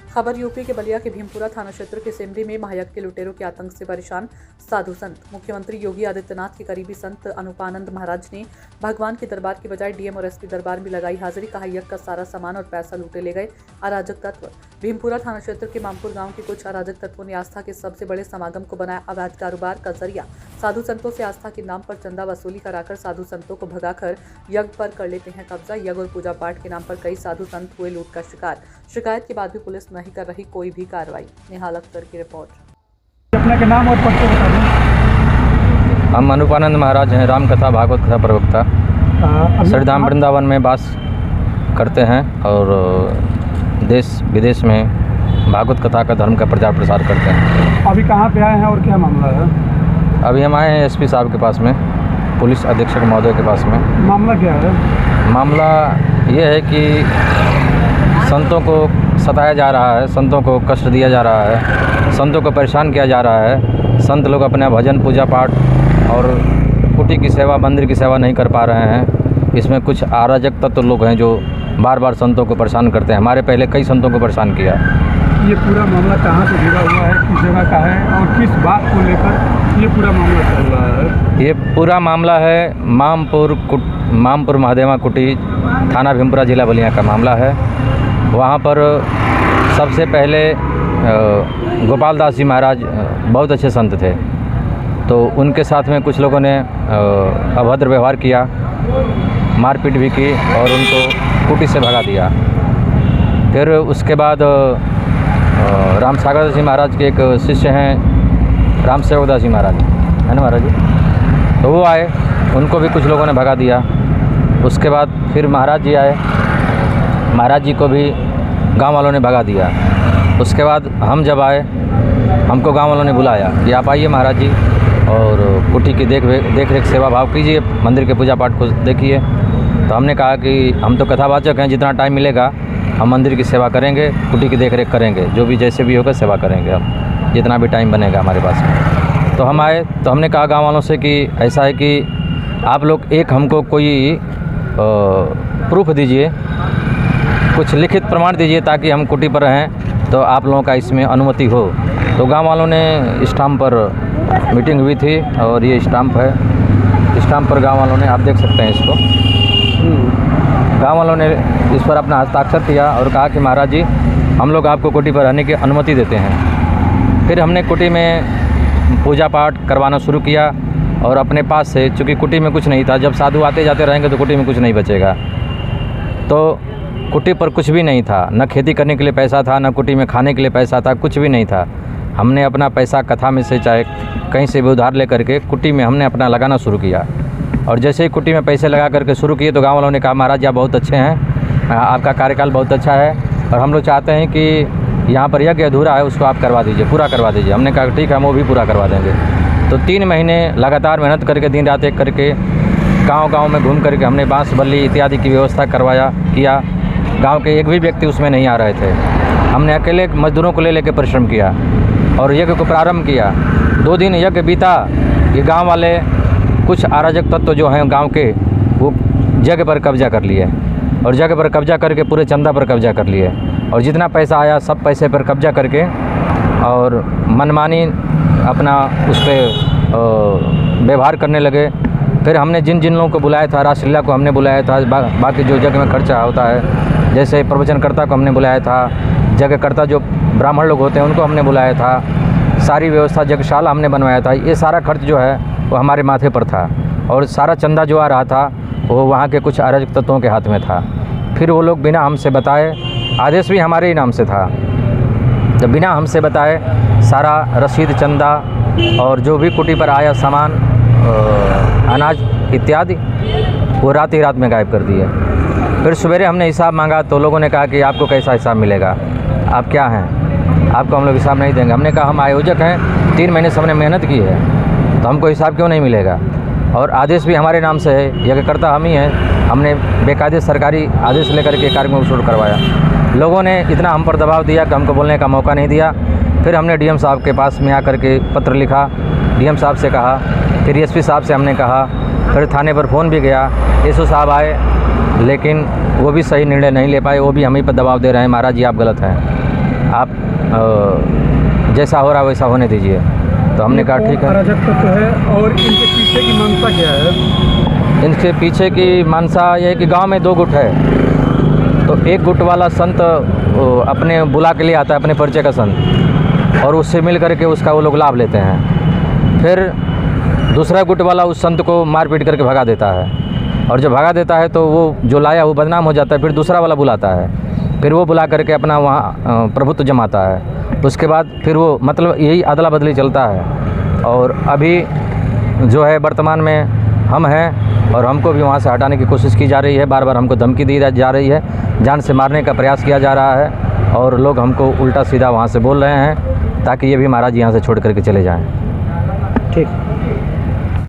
खबर यूपी के बलिया के भीमपुरा थाना क्षेत्र के सेमरी में महायज्ञ के लुटेरों के आतंक से परेशान साधु संत। मुख्यमंत्री योगी आदित्यनाथ के करीबी संत अनुपानंद महाराज ने भगवान के दरबार की बजाय डीएम और एसपी दरबार में लगाई हाजिरी। कहा यज्ञ का सारा सामान और पैसा लूटे ले गए अराजक तत्व। भीमपुरा थाना क्षेत्र के मामपुर गांव के कुछ अराजक तत्वों ने आस्था के सबसे बड़े समागम को बनाया अवैध कारोबार का जरिया। साधु संतों से आस्था के नाम पर चंदा वसूली कराकर साधु संतों को भगाकर यज्ञ पर कर लेते हैं कब्जा। यज्ञ और पूजा पाठ के नाम पर कई साधु संत हुए लूट का शिकार। शिकायत के बाद भी पुलिस नहीं कर रही कोई भी कार्रवाई। निहाल अख्तर की रिपोर्ट। अपने के नाम और पद बता दें। हम अनुपानंद महाराज हैं, राम कथा भागवत कथा प्रवक्ता। श्रीधाम वृंदावन में वास करते हैं और देश विदेश में भागवत कथा का धर्म का प्रचार प्रसार करते हैं। अभी कहाँ पे आए हैं और क्या मामला है? अभी हम आए हैं एसपी साहब के पास में, पुलिस अधीक्षक महोदय के पास में। मामला क्या है? मामला ये है कि संतों को सताया जा रहा है, संतों को कष्ट दिया जा रहा है, संतों को परेशान किया जा रहा है। संत लोग अपना भजन पूजा पाठ और कुटी की सेवा, मंदिर की सेवा नहीं कर पा रहे हैं। इसमें कुछ अराजक तत्व लोग हैं जो बार बार संतों को परेशान करते हैं। हमारे पहले कई संतों को परेशान किया। ये पूरा मामला कहाँ से जुड़ा हुआ है, किस जगह का है और किस बात को लेकर ये पूरा मामला चल रहा है? ये पूरा मामला है मामपुर महादेवा कुटी, थाना भीमपुरा, जिला बलिया का मामला है। वहाँ पर सबसे पहले गोपाल दास जी महाराज बहुत अच्छे संत थे, तो उनके साथ में कुछ लोगों ने अभद्र व्यवहार किया, मारपीट भी की और उनको कुटी से भगा दिया। फिर उसके बाद राम सागर दास जी महाराज के एक शिष्य हैं, राम सेवक दास जी महाराज, है ना महाराज जी, तो वो आए, उनको भी कुछ लोगों ने भगा दिया। उसके बाद फिर महाराज जी आए, महाराज जी को भी गांव वालों ने भगा दिया। उसके बाद हम जब आए, हमको गांव वालों ने बुलाया कि आप आइए महाराज जी और कुटी की देख रेख सेवा भाव कीजिए, मंदिर के पूजा पाठ को देखिए। तो हमने कहा कि हम तो कथावाचक हैं, जितना टाइम मिलेगा हम मंदिर की सेवा करेंगे, कुटी की देख रेख करेंगे, जो भी जैसे भी होगा सेवा करेंगे हम, जितना भी टाइम बनेगा हमारे पास में। तो हम आए तो हमने कहा गाँव वालों से कि ऐसा है कि आप लोग एक हमको कोई प्रूफ दीजिए, कुछ लिखित प्रमाण दीजिए ताकि हम कुटी पर रहें, तो आप लोगों का इसमें अनुमति हो। तो गांव वालों ने स्टाम्प पर मीटिंग हुई थी और ये स्टाम्प है। स्टाम्प पर गांव वालों ने, आप देख सकते हैं इसको, गांव वालों ने इस पर अपना हस्ताक्षर किया और कहा कि महाराज जी हम लोग आपको कुटी पर रहने की अनुमति देते हैं। फिर हमने कुटी में पूजा पाठ करवाना शुरू किया और अपने पास से, चूँकि कुटी में कुछ नहीं था, जब साधु आते जाते रहेंगे तो कुटी में कुछ नहीं बचेगा, तो कुटी पर कुछ भी नहीं था, न खेती करने के लिए पैसा था, न कुटी में खाने के लिए पैसा था, कुछ भी नहीं था। हमने अपना पैसा कथा में से चाहे कहीं से भी उधार ले करके कुटी में हमने अपना लगाना शुरू किया। और जैसे ही कुटी में पैसे लगा करके शुरू किए तो गाँव वालों ने कहा महाराज जी आप बहुत अच्छे हैं, आपका कार्यकाल बहुत अच्छा है और हम लोग चाहते हैं कि यहाँ पर यज्ञ अधूरा है, उसको आप करवा दीजिए, पूरा करवा दीजिए। हमने कहा ठीक है, हम वो भी पूरा करवा देंगे। तो 3 महीने लगातार मेहनत करके, दिन रात एक करके, गाँव में घूम करके हमने बांस बल्ली इत्यादि की व्यवस्था किया। गांव के एक भी व्यक्ति उसमें नहीं आ रहे थे। हमने अकेले मजदूरों को ले लेकर परिश्रम किया और यज्ञ को प्रारंभ किया। 2 दिन यज्ञ बीता, ये गांव वाले कुछ अराजक तत्व जो हैं गांव के, वो जगह पर कब्जा कर लिए और जगह पर कब्जा करके पूरे चंदा पर कब्जा कर लिए और जितना पैसा आया सब पैसे पर कब्जा करके और मनमानी अपना उस पर व्यवहार करने लगे। फिर हमने जिन लोगों को बुलाया था, रासलीला को हमने बुलाया था, बाकी जो जगह में खर्चा होता है, जैसे प्रवचनकर्ता को हमने बुलाया था, जगहकर्ता जो ब्राह्मण लोग होते हैं उनको हमने बुलाया था, सारी व्यवस्था जगशाला हमने बनवाया था। ये सारा खर्च जो है वो हमारे माथे पर था और सारा चंदा जो आ रहा था वो वहाँ के कुछ अराजक तत्वों के हाथ में था। फिर वो लोग बिना हमसे बताए, आदेश भी हमारे ही नाम से था, जब बिना हमसे बताए सारा रसीद, चंदा और जो भी कुटी पर आया सामान, अनाज इत्यादि, वो रात ही रात में गायब कर दिए। फिर सवेरे हमने हिसाब मांगा तो लोगों ने कहा कि आपको कैसा हिसाब मिलेगा, आप क्या हैं, आपको हम लोग हिसाब नहीं देंगे। हमने कहा हम आयोजक हैं, 3 महीने से हमने मेहनत की है, तो हमको हिसाब क्यों नहीं मिलेगा, और आदेश भी हमारे नाम से है, यज्ञकर्ता हम ही हैं। हमने बेकायदे सरकारी आदेश लेकर के कार्यक्रम शुरू करवाया। लोगों ने इतना हम पर दबाव दिया कि हमको बोलने का मौका नहीं दिया। फिर हमने डीएम साहब के पास में आकर के पत्र लिखा, डीएम साहब से कहा, फिर एसपी साहब से हमने कहा, फिर थाने पर फ़ोन भी गया, एसओ साहब आए लेकिन वो भी सही निर्णय नहीं ले पाए, वो भी हम ही पर दबाव दे रहे हैं, महाराज जी आप गलत हैं। आप जैसा हो रहा है वैसा होने दीजिए। तो हमने कहा ठीक है। अराजक तत्व है और इनके पीछे की मंशा क्या है? इनके पीछे की मंशा ये है कि गांव में 2 गुट है, तो एक गुट वाला संत अपने बुला के लिए आता है, अपने परिचय का संत, और उससे मिल करके उसका वो लोग लाभ लेते हैं। फिर दूसरा गुट वाला उस संत को मार पीट करके भगा देता है, और जब भगा देता है तो वो जो लाया वो बदनाम हो जाता है। फिर दूसरा वाला बुलाता है, फिर वो बुला करके अपना वहाँ प्रभुत्व जमाता है। उसके बाद फिर वो मतलब यही अदला बदली चलता है। और अभी जो है वर्तमान में हम हैं, और हमको भी वहाँ से हटाने की कोशिश की जा रही है। बार बार हमको धमकी दी जा रही है, जान से मारने का प्रयास किया जा रहा है, और लोग हमको उल्टा सीधा वहाँ से बोल रहे हैं ताकि ये भी महाराज यहाँ से छोड़ करके चले जाएँ। ठीक।